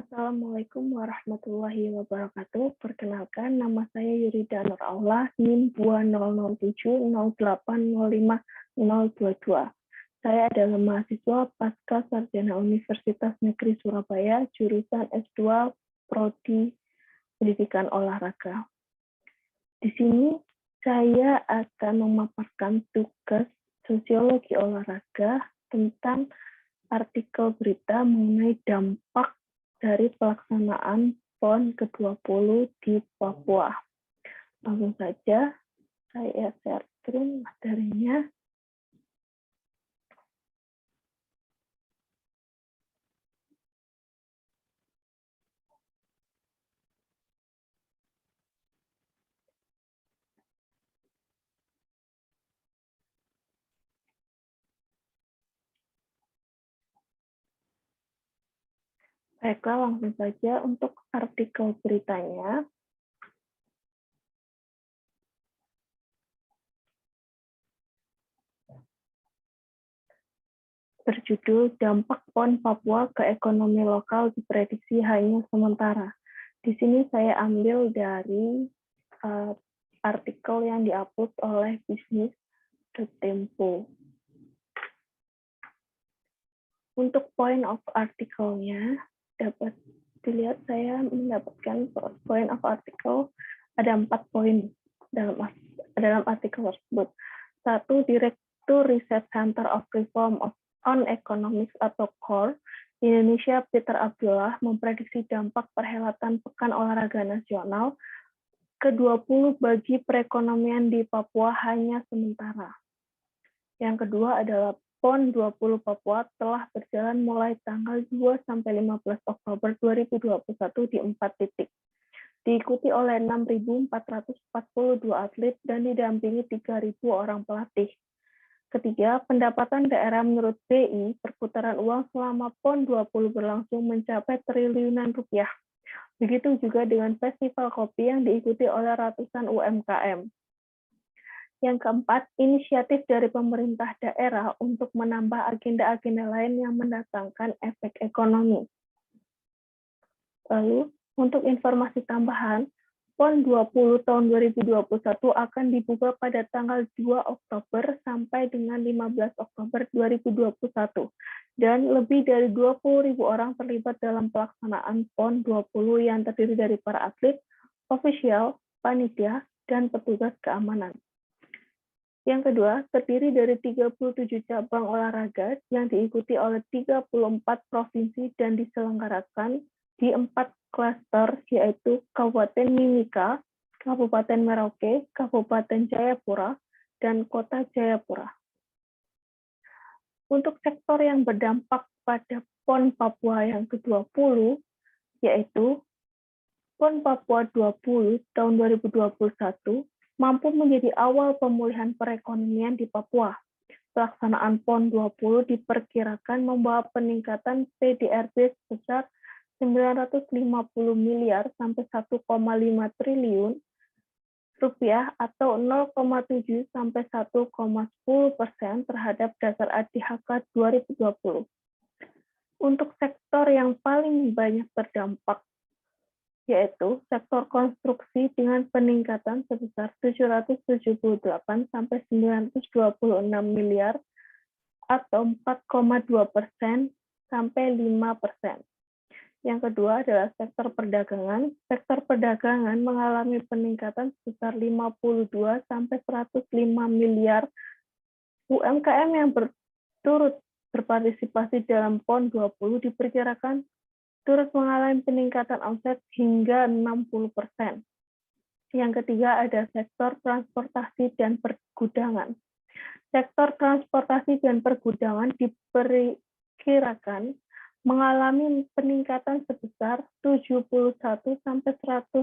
Assalamualaikum warahmatullahi wabarakatuh. Perkenalkan, nama saya Yurida Nur Allah, NIM 200708050022. Saya adalah mahasiswa Pasca Sarjana Universitas Negeri Surabaya, jurusan S2 Prodi Pendidikan Olahraga. Di sini saya akan memaparkan tugas sosiologi olahraga tentang artikel berita mengenai dampak dari pelaksanaan PON ke-20 di Papua. Langsung saja saya share screen materinya. Baiklah, langsung saja untuk artikel beritanya. Berjudul Dampak PON Papua ke Ekonomi Lokal diprediksi hanya sementara. Di sini saya ambil dari artikel yang diupload oleh Bisnis.Tempo. Untuk point of artikelnya, dapat dilihat saya mendapatkan point of article, ada 4 poin dalam artikel tersebut. 1. Direktur Research Center of Reform on Economics atau CORE Indonesia Peter Abdullah memprediksi dampak perhelatan Pekan Olahraga Nasional ke-20 bagi perekonomian di Papua hanya sementara. Yang kedua adalah PON 20 Papua telah berjalan mulai tanggal 2-15 Oktober 2021 di 4 titik. Diikuti oleh 6.442 atlet dan didampingi 3.000 orang pelatih. Ketiga, pendapatan daerah menurut BI, perputaran uang selama PON 20 berlangsung mencapai triliunan rupiah. Begitu juga dengan festival kopi yang diikuti oleh ratusan UMKM. Yang keempat, inisiatif dari pemerintah daerah untuk menambah agenda-agenda lain yang mendatangkan efek ekonomi. Lalu, untuk informasi tambahan, PON 20 tahun 2021 akan dibuka pada tanggal 2 Oktober sampai dengan 15 Oktober 2021, dan lebih dari 20.000 orang terlibat dalam pelaksanaan PON 20 yang terdiri dari para atlet, ofisial, panitia, dan petugas keamanan. Yang kedua, terdiri dari 37 cabang olahraga yang diikuti oleh 34 provinsi dan diselenggarakan di 4 klaster, yaitu Kabupaten Mimika, Kabupaten Merauke, Kabupaten Jayapura, dan Kota Jayapura. Untuk sektor yang berdampak pada PON Papua yang ke-20, yaitu PON Papua 20 tahun 2021, mampu menjadi awal pemulihan perekonomian di Papua. Pelaksanaan PON 20 diperkirakan membawa peningkatan PDRB sebesar 950 miliar sampai 1,5 triliun rupiah atau 0,7 sampai 1,10% terhadap dasar ADHK 2020. Untuk sektor yang paling banyak terdampak, yaitu sektor konstruksi dengan peningkatan sebesar 778 sampai 926 miliar atau 4,2% sampai 5%. Yang kedua adalah sektor perdagangan. Sektor perdagangan mengalami peningkatan sebesar 52 sampai 105 miliar. UMKM yang turut berpartisipasi dalam PON 20 diperkirakan turut mengalami peningkatan omset hingga 60%. Yang ketiga ada sektor transportasi dan pergudangan. Sektor transportasi dan pergudangan diperkirakan mengalami peningkatan sebesar 71 sampai 110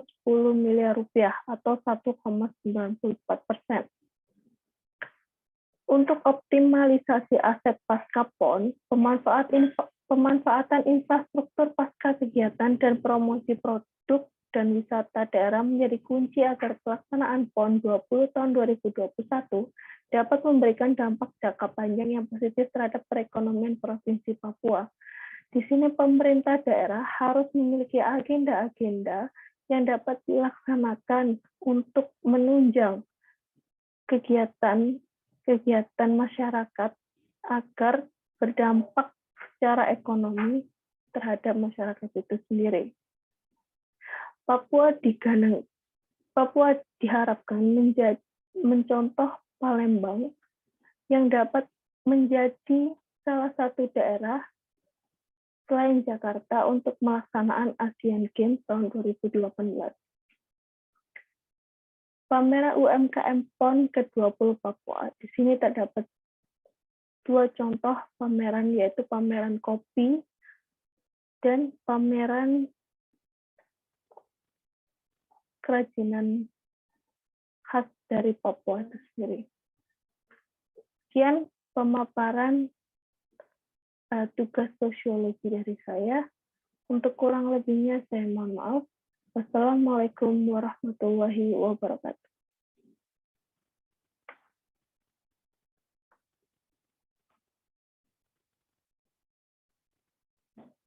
miliar rupiah atau 1,94%. Untuk optimalisasi aset pasca PON, pemanfaatan infrastruktur pasca kegiatan dan promosi produk dan wisata daerah menjadi kunci agar pelaksanaan PON 20 tahun 2021 dapat memberikan dampak jangka panjang yang positif terhadap perekonomian Provinsi Papua. Di sini pemerintah daerah harus memiliki agenda-agenda yang dapat dilaksanakan untuk menunjang kegiatan masyarakat agar berdampak secara ekonomi terhadap masyarakat itu sendiri. Papua diharapkan mencontoh Palembang yang dapat menjadi salah satu daerah selain Jakarta untuk melaksanaan Asian Games tahun 2018. Pameran UMKM PON ke-20 Papua. Di sini terdapat dua contoh pameran, yaitu pameran kopi dan pameran kerajinan khas dari Papua itu sendiri. Sekian pemaparan tugas sosiologi dari saya. Untuk kurang lebihnya saya mohon maaf. Wassalamualaikum warahmatullahi wabarakatuh.